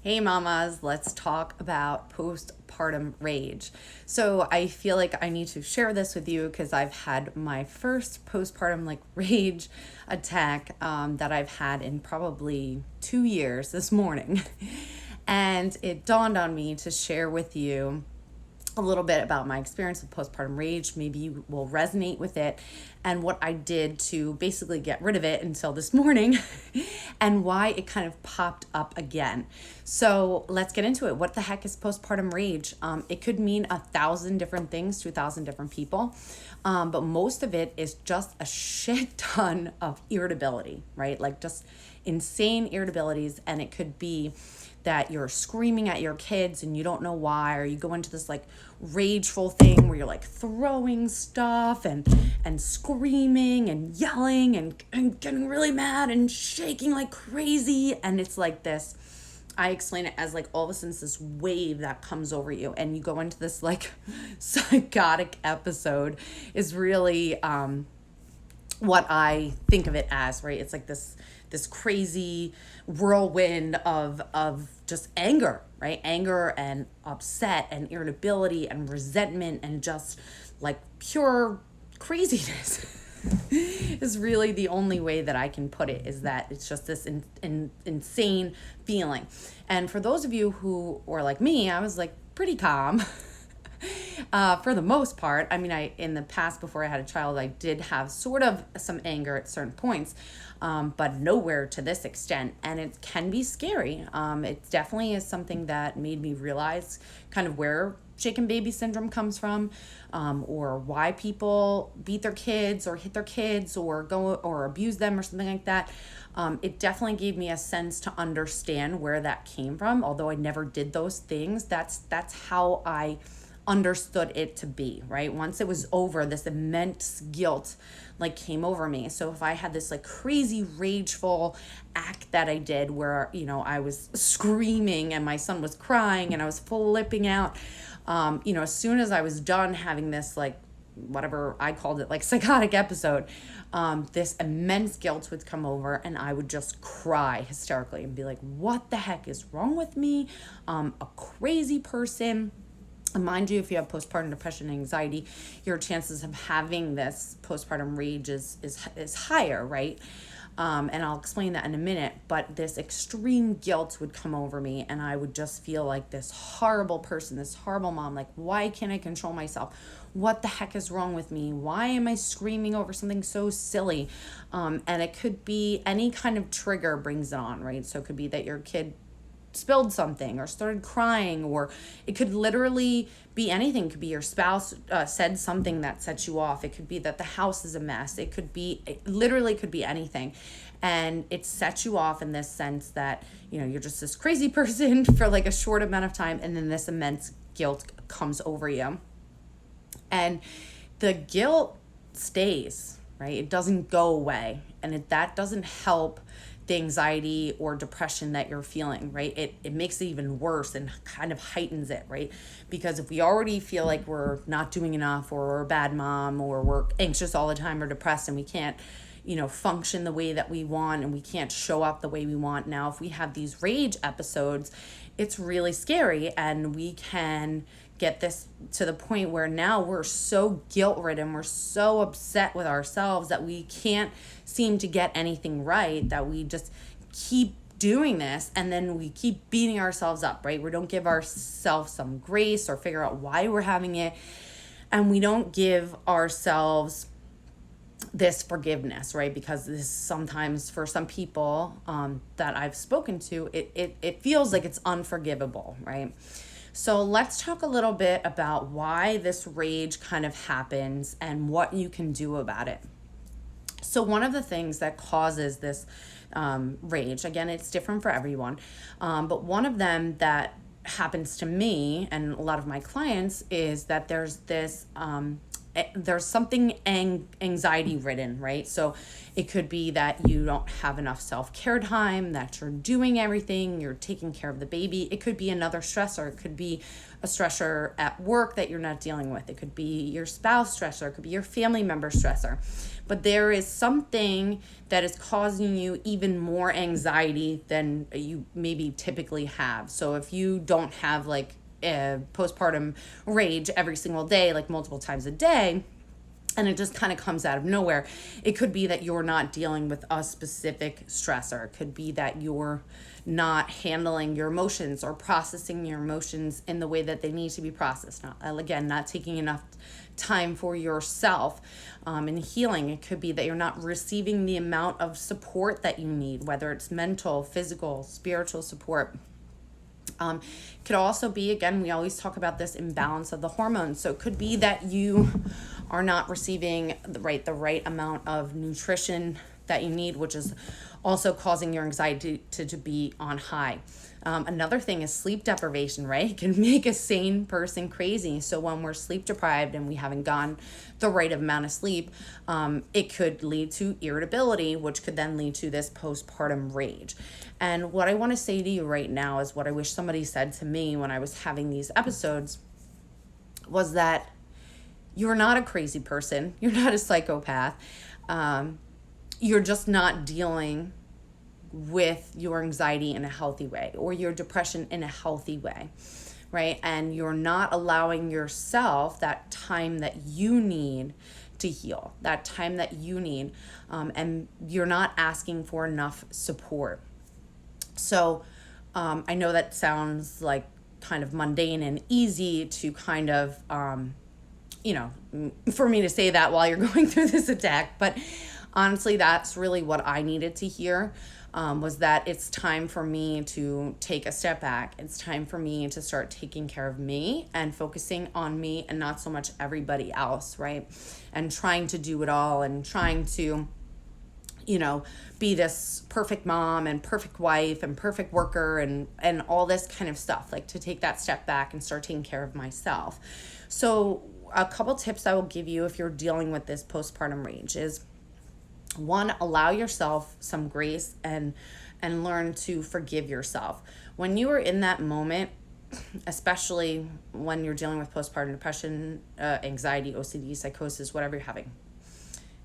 Hey mamas, let's talk about postpartum rage. So I feel like I need to share this with you because I've had my first postpartum rage attack that I've had in probably 2 years this morning. And it dawned on me to share with you a little bit about my experience with postpartum rage. Maybe you will resonate with it and what I did to basically get rid of it until this morning and why it kind of popped up again. So let's get into it. What the heck is postpartum rage? It could mean 1,000 different things to 1,000 different people, but most of it is just a shit ton of irritability, right? Like just insane irritabilities, and it could be that you're screaming at your kids and you don't know why, or you go into this rageful thing where you're throwing stuff and screaming and yelling and getting really mad and shaking like crazy. And it's like this, I explain it as all of a sudden it's this wave that comes over you and you go into this psychotic episode is really what I think of it as, right? It's like this crazy whirlwind of just anger, right? Anger and upset and irritability and resentment and just pure craziness is really the only way that I can put it, is that it's just this insane feeling. And for those of you who were like me, I was pretty calm. For the most part. I mean, in the past, before I had a child, I did have sort of some anger at certain points, but nowhere to this extent. And it can be scary. It definitely is something that made me realize kind of where shaken baby syndrome comes from, or why people beat their kids or hit their kids or go or abuse them or something like that. It definitely gave me a sense to understand where that came from. Although I never did those things, that's how I understood it to be, right? Once it was over, this immense guilt came over me. So if I had this crazy rageful act that I did where I was screaming and my son was crying and I was flipping out, as soon as I was done having this whatever I called it, psychotic episode, this immense guilt would come over and I would just cry hysterically and be like, what the heck is wrong with me? A crazy person. And mind you, if you have postpartum depression and anxiety, your chances of having this postpartum rage is higher, right? And I'll explain that in a minute. But this extreme guilt would come over me and I would just feel like this horrible person, this horrible mom. Why can't I control myself? What the heck is wrong with me? Why am I screaming over something so silly? And it could be any kind of trigger brings it on, right? So it could be that your kid spilled something or started crying, or it could literally be anything. It could be your spouse said something that sets you off. It could be that the house is a mess. It literally could be anything, and it sets you off in this sense that you're just this crazy person for a short amount of time, and then this immense guilt comes over you, and the guilt stays, right? It doesn't go away, and that doesn't help the anxiety or depression that you're feeling, right? It makes it even worse and kind of heightens it, right? Because if we already feel like we're not doing enough, or we're a bad mom, or we're anxious all the time or depressed and we can't, function the way that we want and we can't show up the way we want. Now, if we have these rage episodes, it's really scary, and we can get this to the point where now we're so guilt-ridden, we're so upset with ourselves that we can't seem to get anything right, that we just keep doing this, and then we keep beating ourselves up, right? We don't give ourselves some grace or figure out why we're having it, and we don't give ourselves this forgiveness, right? Because this sometimes, for some people that I've spoken to, it feels like it's unforgivable, right? So let's talk a little bit about why this rage kind of happens and what you can do about it. So one of the things that causes this rage, again, it's different for everyone, but one of them that happens to me and a lot of my clients is that there's this there's something anxiety ridden, right? So it could be that you don't have enough self-care time, that you're doing everything, you're taking care of the baby. It could be another stressor. It could be a stressor at work that you're not dealing with. It could be your spouse stressor. It could be your family member stressor. But there is something that is causing you even more anxiety than you maybe typically have. So if you don't have like postpartum rage every single day, like multiple times a day, and it just kind of comes out of nowhere, it could be that you're not dealing with a specific stressor. It could be that you're not handling your emotions or processing your emotions in the way that they need to be processed. Not taking enough time for yourself and healing. It could be that you're not receiving the amount of support that you need, whether it's mental, physical, spiritual support. Could also be, again, we always talk about this imbalance of the hormones. So it could be that you are not receiving the right amount of nutrition that you need, which is also causing your anxiety to be on high. Another thing is sleep deprivation, right? It can make a sane person crazy. So when we're sleep deprived and we haven't gotten the right amount of sleep, it could lead to irritability, which could then lead to this postpartum rage. And what I want to say to you right now is what I wish somebody said to me when I was having these episodes was that you're not a crazy person. You're not a psychopath. You're just not dealing with your anxiety in a healthy way or your depression in a healthy way, right? And you're not allowing yourself that time that you need to heal, that time that you need, and you're not asking for enough support. So I know that sounds like kind of mundane and easy to kind of, for me to say that while you're going through this attack, but honestly, that's really what I needed to hear. Was that it's time for me to take a step back. It's time for me to start taking care of me and focusing on me and not so much everybody else, right? And trying to do it all and trying to, be this perfect mom and perfect wife and perfect worker and all this kind of stuff, like to take that step back and start taking care of myself. So a couple tips I will give you if you're dealing with this postpartum rage is, one, allow yourself some grace and learn to forgive yourself. When you are in that moment, especially when you're dealing with postpartum depression, anxiety, OCD, psychosis, whatever you're having,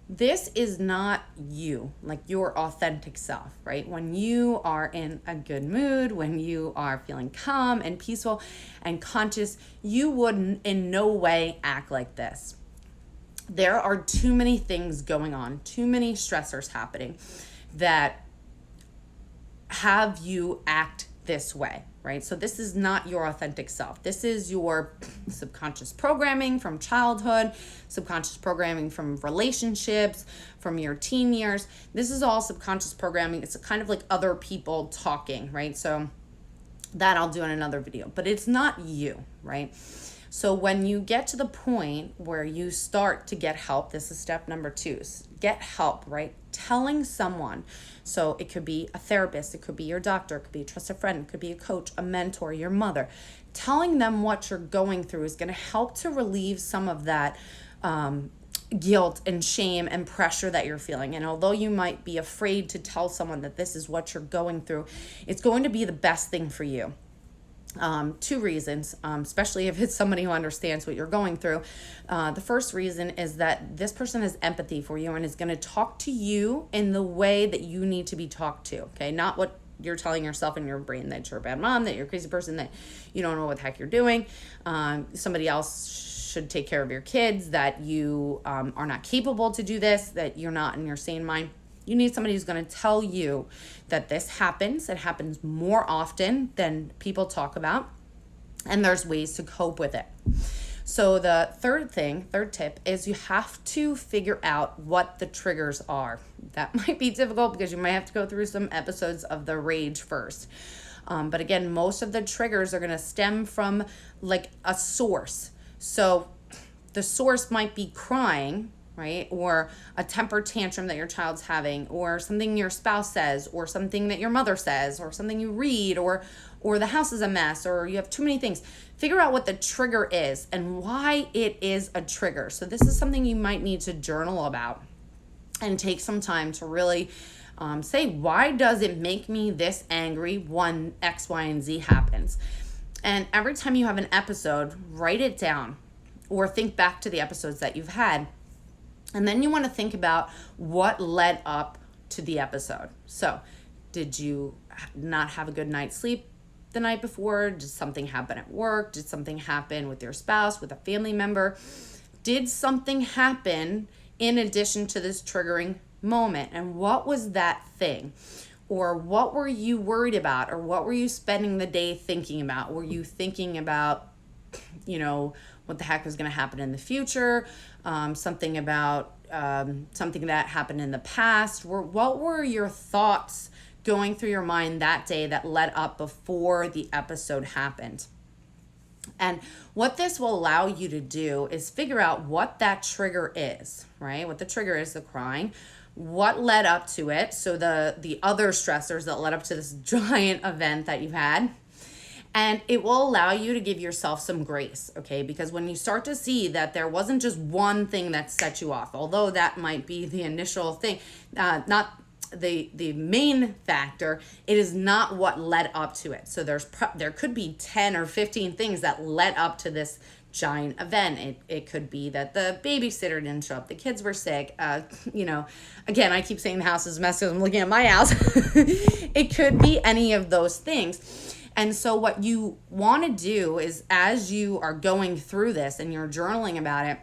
this is not you, like your authentic self, right? When you are in a good mood, when you are feeling calm and peaceful and conscious, you would in no way act like this. There are too many things going on, too many stressors happening that have you act this way, right? So this is not your authentic self. This is your subconscious programming from childhood, subconscious programming from relationships, from your teen years. This is all subconscious programming. It's kind of like other people talking, right? So that I'll do in another video, but it's not you, right? So when you get to the point where you start to get help, this is step number 2, get help, right? Telling someone. So it could be a therapist, it could be your doctor, it could be a trusted friend, it could be a coach, a mentor, your mother. Telling them what you're going through is going to help to relieve some of that guilt and shame and pressure that you're feeling. And although you might be afraid to tell someone that this is what you're going through, it's going to be the best thing for you. 2 reasons, especially if it's somebody who understands what you're going through. The first reason is that this person has empathy for you and is going to talk to you in the way that you need to be talked to, okay? Not what you're telling yourself in your brain, that you're a bad mom, that you're a crazy person, that you don't know what the heck you're doing. Somebody else should take care of your kids, that you are not capable to do this, that you're not in your sane mind. You need somebody who's going to tell you that this happens. It happens more often than people talk about, and there's ways to cope with it. So the third tip is you have to figure out what the triggers are. That might be difficult because you might have to go through some episodes of the rage first. But again, most of the triggers are going to stem from like a source. So the source might be crying, right? Or a temper tantrum that your child's having, or something your spouse says, or something that your mother says, or something you read, or the house is a mess, or you have too many things. Figure out what the trigger is and why it is a trigger. So this is something you might need to journal about and take some time to really say, why does it make me this angry when X, Y, and Z happens? And every time you have an episode, write it down or think back to the episodes that you've had. And then you want to think about what led up to the episode. So, did you not have a good night's sleep the night before? Did something happen at work? Did something happen with your spouse, with a family member? Did something happen in addition to this triggering moment? And what was that thing? Or what were you worried about? Or what were you spending the day thinking about? Were you thinking about, what the heck was going to happen in the future? Something about something that happened in the past? What were your thoughts going through your mind that day that led up before the episode happened? And what this will allow you to do is figure out what that trigger is, right? What the trigger is, the crying, what led up to it. So the other stressors that led up to this giant event that you've had. And it will allow you to give yourself some grace, okay? Because when you start to see that there wasn't just one thing that set you off, although that might be the initial thing, not the main factor, it is not what led up to it. So there could be 10 or 15 things that led up to this giant event. It could be that the babysitter didn't show up, the kids were sick, again, I keep saying the house is a mess because I'm looking at my house. It could be any of those things. And so what you want to do is, as you are going through this and you're journaling about it,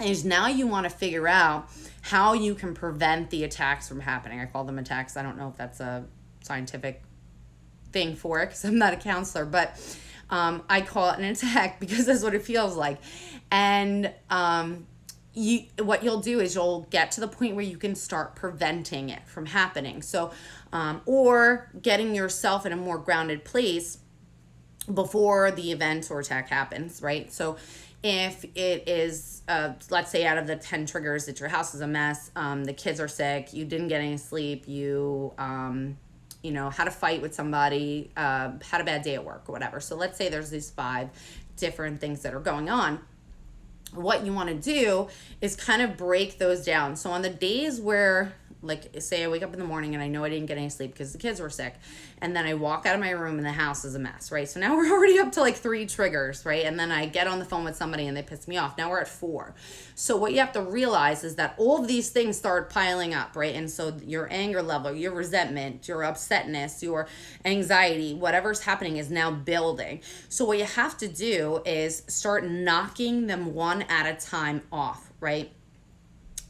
is now you want to figure out how you can prevent the attacks from happening. I call them attacks. I don't know if that's a scientific thing for it because I'm not a counselor, but I call it an attack because that's what it feels like. And what you'll do is you'll get to the point where you can start preventing it from happening. So, or getting yourself in a more grounded place before the event or attack happens, right? So if it is, let's say out of the 10 triggers that your house is a mess, the kids are sick, you didn't get any sleep, you had a fight with somebody, had a bad day at work or whatever. So let's say there's these 5 different things that are going on. What you want to do is kind of break those down. So on the days where, like, say I wake up in the morning and I know I didn't get any sleep because the kids were sick, and then I walk out of my room and the house is a mess, right? So now we're already up to like 3 triggers, right? And then I get on the phone with somebody and they piss me off. Now we're at 4. So what you have to realize is that all of these things start piling up, right? And so your anger level, your resentment, your upsetness, your anxiety, whatever's happening is now building. So what you have to do is start knocking them one at a time off, right?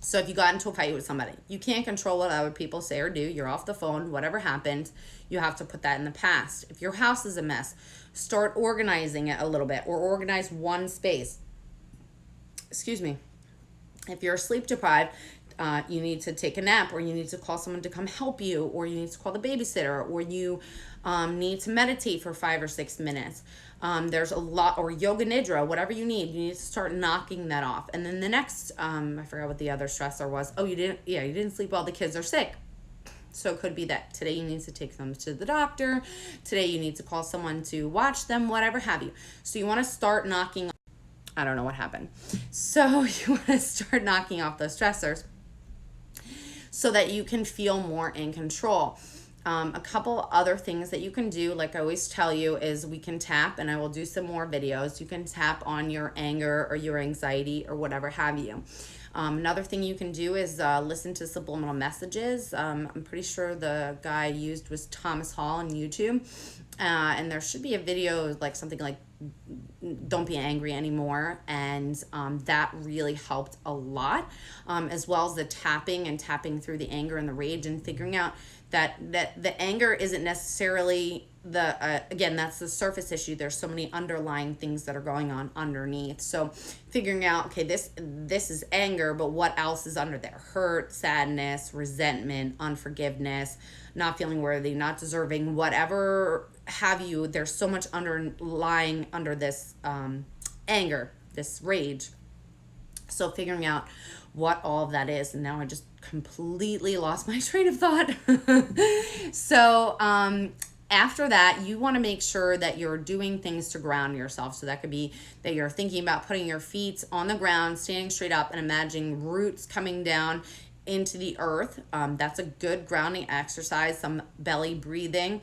So if you got into a fight with somebody, you can't control what other people say or do. You're off the phone. Whatever happened, you have to put that in the past. If your house is a mess, start organizing it a little bit, or organize one space. Excuse me. If you're sleep deprived, you need to take a nap, or you need to call someone to come help you, or you need to call the babysitter, or you need to meditate for 5 or 6 minutes. There's a lot, or yoga nidra, whatever you need to start knocking that off. And then the next, I forgot what the other stressor was. Oh, you didn't sleep well, the kids are sick. So it could be that today you need to take them to the doctor. Today you need to call someone to watch them, whatever have you. So you want to start knocking, I don't know what happened. So you want to start knocking off those stressors so that you can feel more in control. A couple other things that you can do, like I always tell you, is we can tap, and I will do some more videos. You can tap on your anger or your anxiety or whatever have you. Another thing you can do is listen to subliminal messages. I'm pretty sure the guy I used was Thomas Hall on YouTube. And there should be a video like something like don't be angry anymore, and that really helped a lot, as well as the tapping through the anger and the rage, and figuring out that the anger isn't necessarily again, that's the surface issue. There's so many underlying things that are going on underneath. So figuring out, okay, this is anger, but what else is under there? Hurt, sadness, resentment, unforgiveness, not feeling worthy, not deserving, whatever have you. There's so much underlying under this anger, this rage. So figuring out what all of that is, and now I just completely lost my train of thought. So after that, you want to make sure that you're doing things to ground yourself. So that could be that you're thinking about putting your feet on the ground, standing straight up, and imagining roots coming down into the earth. That's a good grounding exercise. Some belly breathing.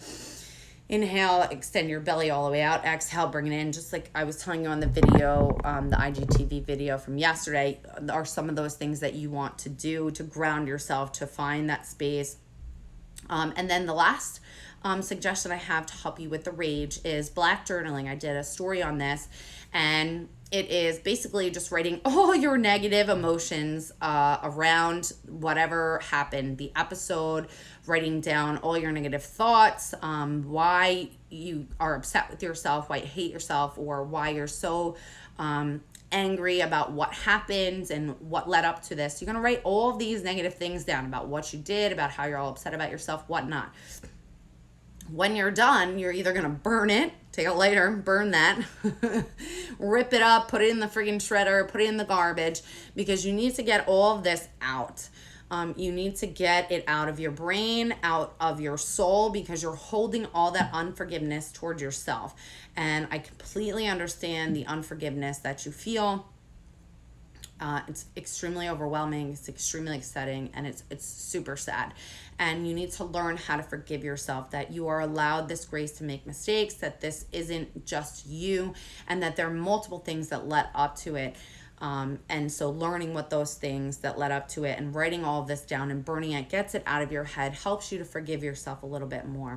Inhale, extend your belly all the way out. Exhale, bring it in. Just like I was telling you on the video, the IGTV video from yesterday, are some of those things that you want to do to ground yourself, to find that space. And then the last suggestion I have to help you with the rage is black journaling. I did a story on this, and it is basically just writing all your negative emotions around whatever happened, the episode, writing down all your negative thoughts, why you are upset with yourself, why you hate yourself, or why you're so angry about what happened and what led up to this. You're going to write all of these negative things down about what you did, about how you're all upset about yourself, whatnot. When you're done, you're either going to burn it, take a lighter, burn that, rip it up, put it in the friggin' shredder, put it in the garbage, because you need to get all of this out. You need to get it out of your brain, out of your soul, because you're holding all that unforgiveness towards yourself. And I completely understand the unforgiveness that you feel. It's extremely overwhelming, it's extremely upsetting, and it's super sad. And you need to learn how to forgive yourself, that you are allowed this grace to make mistakes, that this isn't just you, and that there are multiple things that led up to it. And so learning what those things that led up to it and writing all of this down and burning it gets it out of your head, helps you to forgive yourself a little bit more.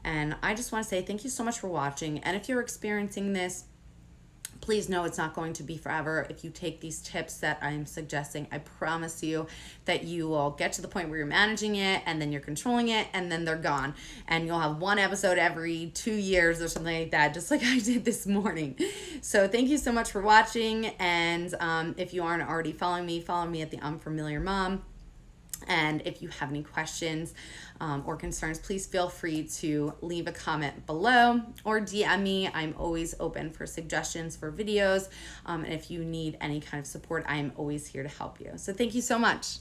And I just want to say thank you so much for watching. And if you're experiencing this, please know it's not going to be forever. If you take these tips that I'm suggesting, I promise you that you will get to the point where you're managing it, and then you're controlling it, and then they're gone. And you'll have one episode every 2 years or something like that, just like I did this morning. So thank you so much for watching. And if you aren't already following me, follow me at the Unfamiliar Mom. And if you have any questions or concerns, please feel free to leave a comment below or DM me. I'm always open for suggestions for videos. And if you need any kind of support, I'm always here to help you. So thank you so much.